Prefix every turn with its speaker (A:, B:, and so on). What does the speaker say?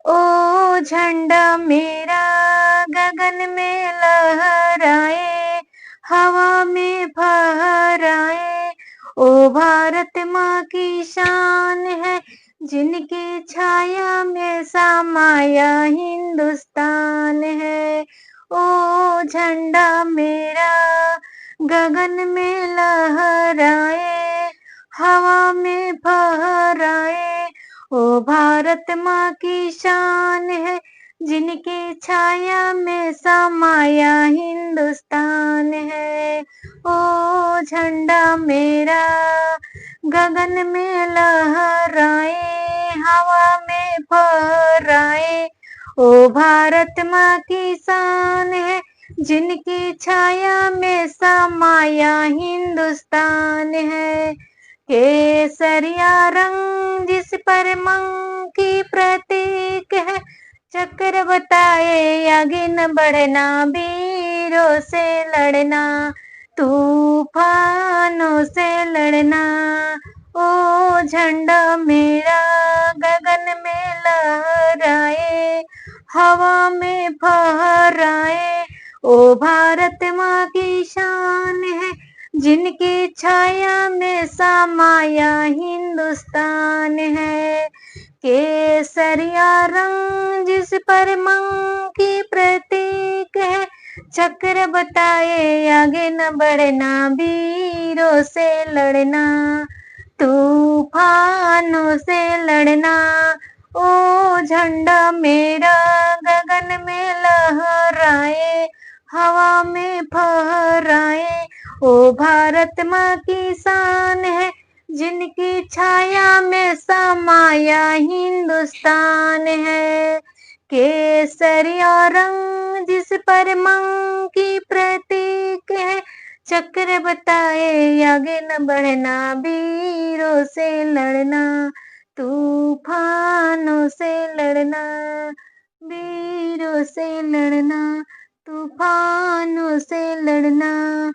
A: ओ झंडा मेरा गगन में लहराए, हवा में फहराए। ओ भारत माँ की शान है, जिनकी छाया में समाया हिंदुस्तान है। ओ झंडा मेरा गगन में लहराए, हवा में फहराए। ओ भारत माँ की शान है, जिनकी छाया में समाया हिंदुस्तान है। ओ झंडा मेरा गगन में लहराए, हवा में फहराए। ओ भारत माँ की शान है, जिनकी छाया में समाया हिंदुस्तान है। केसरिया रंग जिस पर मंकी प्रतीक है, चक्र बताए आगे न बढ़ना, वीरों से लड़ना, तूफानों से लड़ना। ओ झंडा मेरा गगन में लहराए, हवा में फहराए। ओ भारत माँ की शान है, जिनकी छाया में समाया हिंदुस्तान है। केसरिया रंग जिस पर मंकी प्रतीक है, चक्र बताए आगे न बढ़ना, वीरों से लड़ना, तूफानों से लड़ना। ओ झंडा मेरा गगन में लहराए, हवा में फहराए। ओ भारत माँ की शान है, जिनकी छाया में समाया हिंदुस्तान है। केसरिया रंग जिस पर मंकी प्रतीक है, चक्र बताए आगे न बढ़ना, वीरों से लड़ना, तूफानों से लड़ना, वीरों से लड़ना, तूफानों से लड़ना।